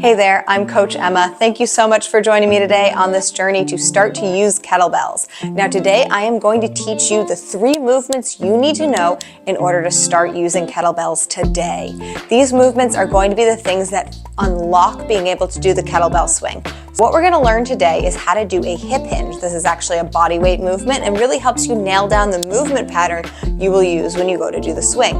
Hey there, I'm Coach Emma. Thank you so much for joining me today on this journey to start to use kettlebells. Now today I am going to teach you the 3 movements you need to know in order to start using kettlebells today. These movements are going to be the things that unlock being able to do the kettlebell swing. What we're going to learn today is how to do a hip hinge. This is actually a body weight movement and really helps you nail down the movement pattern you will use when you go to do the swing.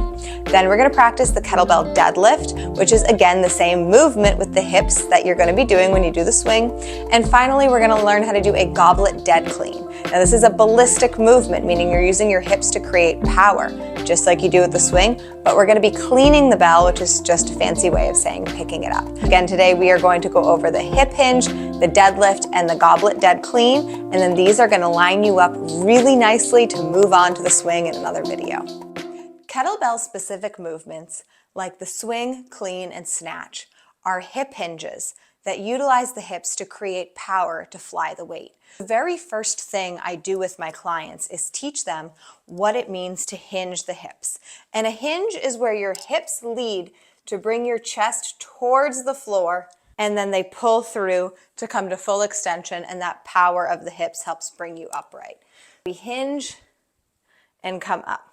Then we're going to practice the kettlebell deadlift, which is again the same movement with the hips that you're going to be doing when you do the swing. And finally, we're going to learn how to do a goblet dead clean. Now this is a ballistic movement, meaning you're using your hips to create power, just like you do with the swing, but we're going to be cleaning the bell, which is just a fancy way of saying picking it up. Again, today we are going to go over the hip hinge, the deadlift, and the goblet dead clean, and then these are going to line you up really nicely to move on to the swing in another video. Kettlebell specific movements like the swing, clean, and snatch are hip hinges that utilize the hips to create power to fly the weight. The very first thing I do with my clients is teach them what it means to hinge the hips. And a hinge is where your hips lead to bring your chest towards the floor, and then they pull through to come to full extension, and that power of the hips helps bring you upright. We hinge and come up.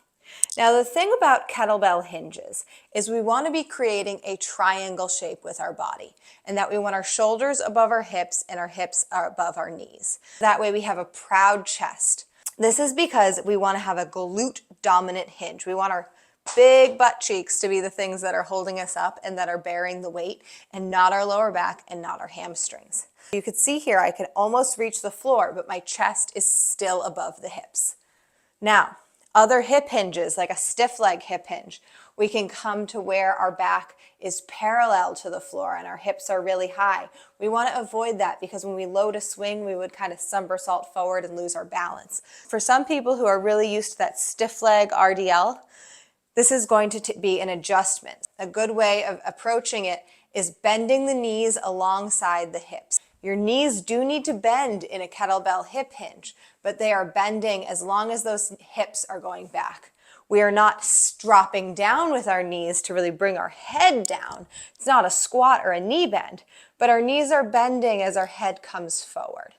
Now the thing about kettlebell hinges is we want to be creating a triangle shape with our body, and that we want our shoulders above our hips and our hips are above our knees. That way we have a proud chest. This is because we want to have a glute dominant hinge. We want our big butt cheeks to be the things that are holding us up and that are bearing the weight, and not our lower back and not our hamstrings. You can see here I can almost reach the floor, but my chest is still above the hips. Now, other hip hinges, like a stiff leg hip hinge, we can come to where our back is parallel to the floor and our hips are really high. We want to avoid that because when we load a swing, we would kind of somersault forward and lose our balance. For some people who are really used to that stiff leg RDL, this is going to be an adjustment. A good way of approaching it is bending the knees alongside the hips. Your knees do need to bend in a kettlebell hip hinge, but they are bending as long as those hips are going back. We are not dropping down with our knees to really bring our head down. It's not a squat or a knee bend, but our knees are bending as our head comes forward.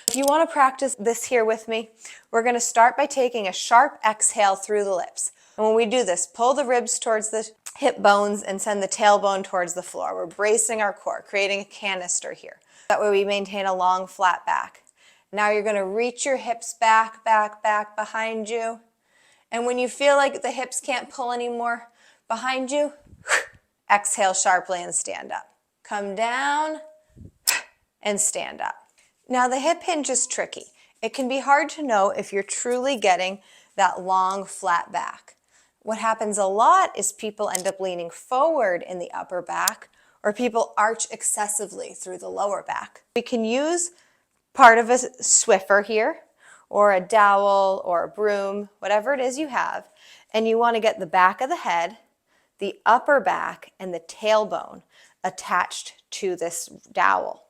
If you want to practice this here with me, we're going to start by taking a sharp exhale through the lips. And when we do this, pull the ribs towards the hip bones and send the tailbone towards the floor. We're bracing our core, creating a canister here. That way we maintain a long, flat back. Now you're going to reach your hips back behind you. And when you feel like the hips can't pull anymore behind you, exhale sharply and stand up. Come down and stand up. Now the hip hinge is tricky. It can be hard to know if you're truly getting that long, flat back. What happens a lot is people end up leaning forward in the upper back, or people arch excessively through the lower back. We can use part of a Swiffer here, or a dowel, or a broom, whatever it is you have, and you want to get the back of the head, the upper back, and the tailbone attached to this dowel.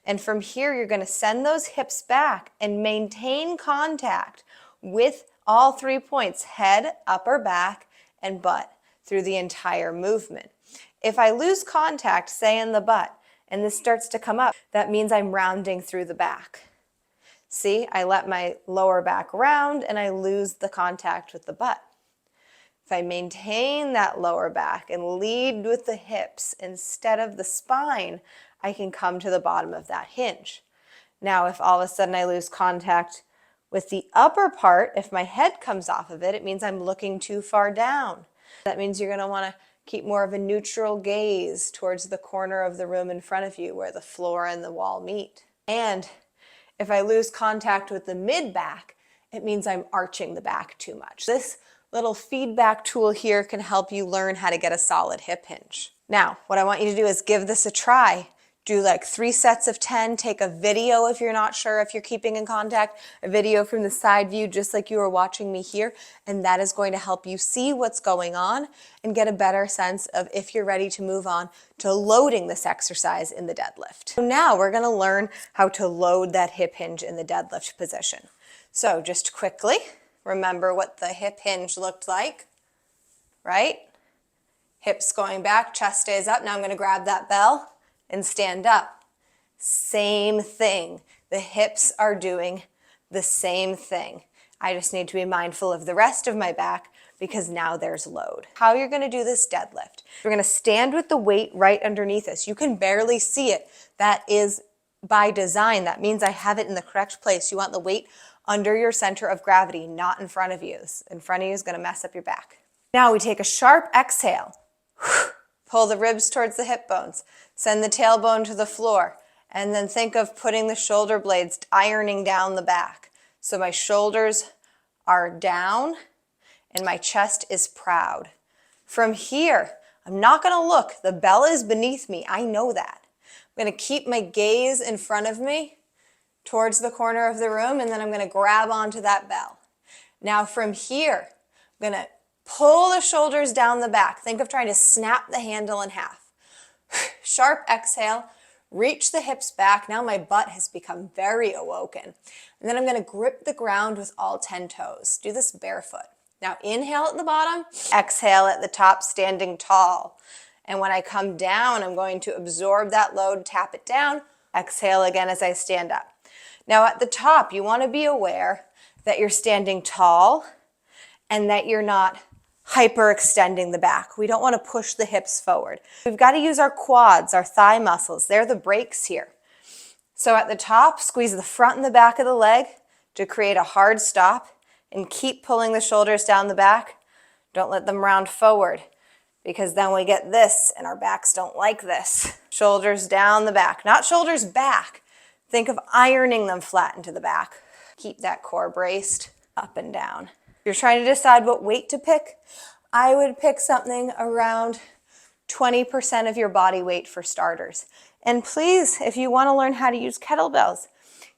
And from here, you're going to send those hips back and maintain contact with all 3 points, head, upper back, and butt, through the entire movement. If I lose contact, say in the butt, and this starts to come up, that means I'm rounding through the back. See, I let my lower back round and I lose the contact with the butt. If I maintain that lower back and lead with the hips instead of the spine, I can come to the bottom of that hinge. Now, if all of a sudden I lose contact with the upper part, if my head comes off of it, it means I'm looking too far down. That means you're going to want to keep more of a neutral gaze towards the corner of the room in front of you where the floor and the wall meet. And if I lose contact with the mid back, it means I'm arching the back too much. This little feedback tool here can help you learn how to get a solid hip hinge. Now, what I want you to do is give this a try. Do like 3 sets of 10, take a video if you're not sure if you're keeping in contact, a video from the side view just like you were watching me here, and that is going to help you see what's going on and get a better sense of if you're ready to move on to loading this exercise in the deadlift. So now we're going to learn how to load that hip hinge in the deadlift position. So just quickly, remember what the hip hinge looked like, right? Hips going back, chest stays up. Now I'm going to grab that bell and stand up. Same thing. The hips are doing the same thing. I just need to be mindful of the rest of my back because now there's load. How you're gonna do this deadlift. We're gonna stand with the weight right underneath us. You can barely see it. That is by design. That means I have it in the correct place. You want the weight under your center of gravity, not in front of you. In front of you is gonna mess up your back. Now we take a sharp exhale. Pull the ribs towards the hip bones. Send the tailbone to the floor. And then think of putting the shoulder blades, ironing down the back. So my shoulders are down and my chest is proud. From here, I'm not gonna look. The bell is beneath me. I know that. I'm gonna keep my gaze in front of me towards the corner of the room, and then I'm gonna grab onto that bell. Now from here, I'm gonna pull the shoulders down the back. Think of trying to snap the handle in half. Sharp exhale. Reach the hips back. Now my butt has become very awoken. And then I'm gonna grip the ground with all 10 toes. Do this barefoot. Now inhale at the bottom, exhale at the top, standing tall. And when I come down, I'm going to absorb that load, tap it down, exhale again as I stand up. Now at the top, you wanna be aware that you're standing tall and that you're not hyperextending the back. We don't want to push the hips forward. We've got to use our quads, our thigh muscles. They're the brakes here. So at the top, squeeze the front and the back of the leg to create a hard stop and keep pulling the shoulders down the back. Don't let them round forward because then we get this and our backs don't like this. Shoulders down the back, not shoulders back. Think of ironing them flat into the back. Keep that core braced up and down. If you're trying to decide what weight to pick, I would pick something around 20% of your body weight for starters. And please, if you want to learn how to use kettlebells,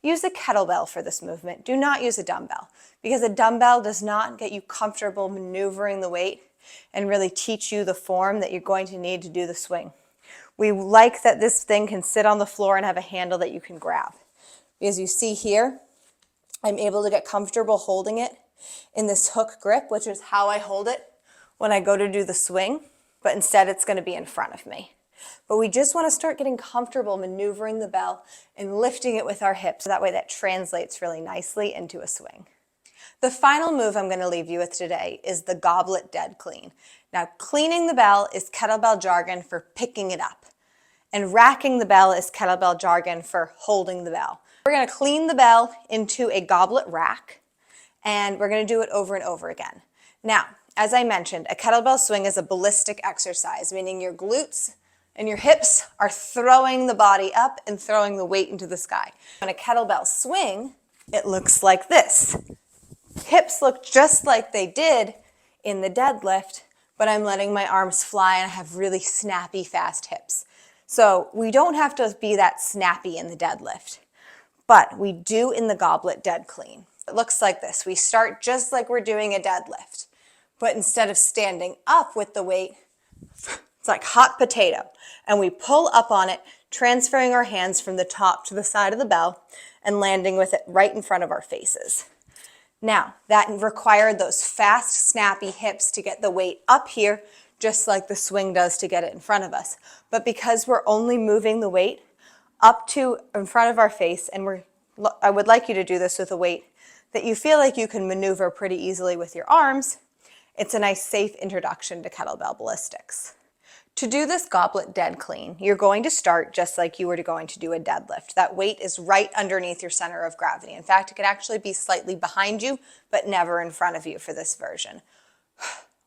use a kettlebell for this movement. Do not use a dumbbell because a dumbbell does not get you comfortable maneuvering the weight and really teach you the form that you're going to need to do the swing. We like that this thing can sit on the floor and have a handle that you can grab. Because you see here, I'm able to get comfortable holding it in this hook grip, which is how I hold it when I go to do the swing, but instead it's going to be in front of me. But we just want to start getting comfortable maneuvering the bell and lifting it with our hips. That way that translates really nicely into a swing. The final move I'm going to leave you with today is the Goblet dead clean. Now, cleaning the bell is kettlebell jargon for picking it up, and racking the bell is kettlebell jargon for holding the bell. We're going to clean the bell into a goblet rack, and we're going to do it over and over again. Now, as I mentioned, a kettlebell swing is a ballistic exercise, meaning your glutes and your hips are throwing the body up and throwing the weight into the sky. On a kettlebell swing, it looks like this. Hips look just like they did in the deadlift, but I'm letting my arms fly and I have really snappy, fast hips. So we don't have to be that snappy in the deadlift, but we do in the goblet dead clean. It looks like this. We start just like we're doing a deadlift, but instead of standing up with the weight, it's like hot potato. And we pull up on it, transferring our hands from the top to the side of the bell and landing with it right in front of our faces. Now, that required those fast, snappy hips to get the weight up here, just like the swing does to get it in front of us. But because we're only moving the weight up to in front of our face, and I would like you to do this with a weight that you feel like you can maneuver pretty easily with your arms, it's a nice safe introduction to kettlebell ballistics. To do this goblet dead clean, you're going to start just like you were going to do a deadlift. That weight is right underneath your center of gravity. In fact, it could actually be slightly behind you, but never in front of you for this version.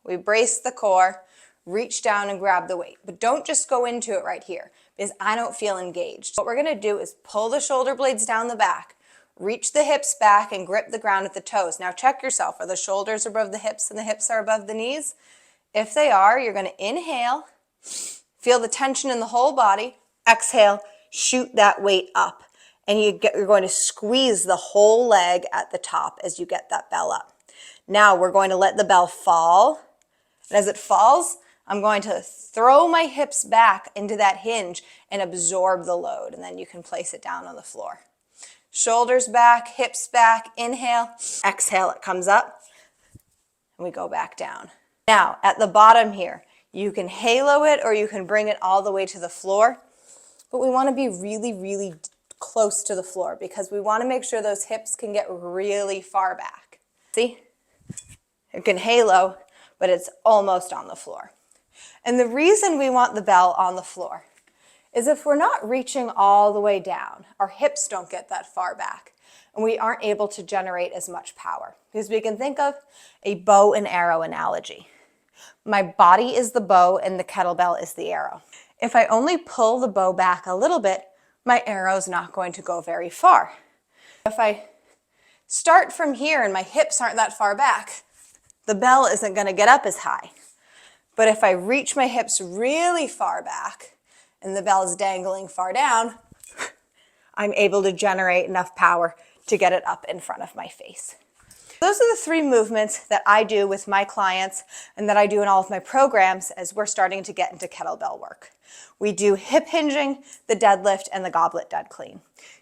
We brace the core, reach down and grab the weight, but don't just go into it right here because I don't feel engaged. What we're gonna do is pull the shoulder blades down the back, reach the hips back and grip the ground at the toes. Now check yourself. Are the shoulders above the hips and the hips are above the knees? If they are, you're gonna inhale, feel the tension in the whole body, exhale, shoot that weight up. And you're going to squeeze the whole leg at the top as you get that bell up. Now we're going to let the bell fall. And as it falls, I'm going to throw my hips back into that hinge and absorb the load. And then you can place it down on the floor. Shoulders back, hips back, inhale, exhale, it comes up, and we go back down. Now, at the bottom here, you can halo it or you can bring it all the way to the floor. but we want to be really, really close to the floor because we want to make sure those hips can get really far back. See? It can halo, but it's almost on the floor. And the reason we want the bell on the floor is if we're not reaching all the way down, our hips don't get that far back, and we aren't able to generate as much power. Because we can think of a bow and arrow analogy. My body is the bow and the kettlebell is the arrow. If I only pull the bow back a little bit, my arrow's not going to go very far. If I start from here and my hips aren't that far back, the bell isn't going to get up as high. But if I reach my hips really far back and the bell is dangling far down, I'm able to generate enough power to get it up in front of my face. Those are the 3 movements that I do with my clients and that I do in all of my programs as we're starting to get into kettlebell work. We do hip hinging, the deadlift, and the goblet dead clean.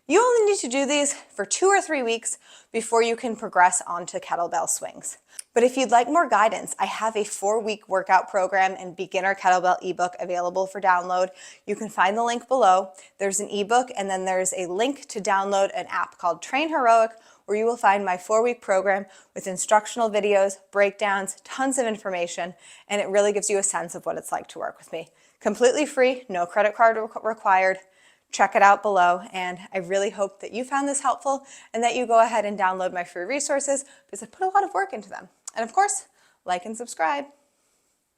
You only need to do these for 2 or 3 weeks before you can progress onto kettlebell swings. But if you'd like more guidance, I have a 4-week workout program and beginner kettlebell ebook available for download. You can find the link below. There's an ebook and then there's a link to download an app called Train Heroic, where you will find my 4-week program with instructional videos, breakdowns, tons of information, and it really gives you a sense of what it's like to work with me. Completely free, no credit card required. Check it out below, and I really hope that you found this helpful and that you go ahead and download my free resources because I put a lot of work into them. And of course, like and subscribe.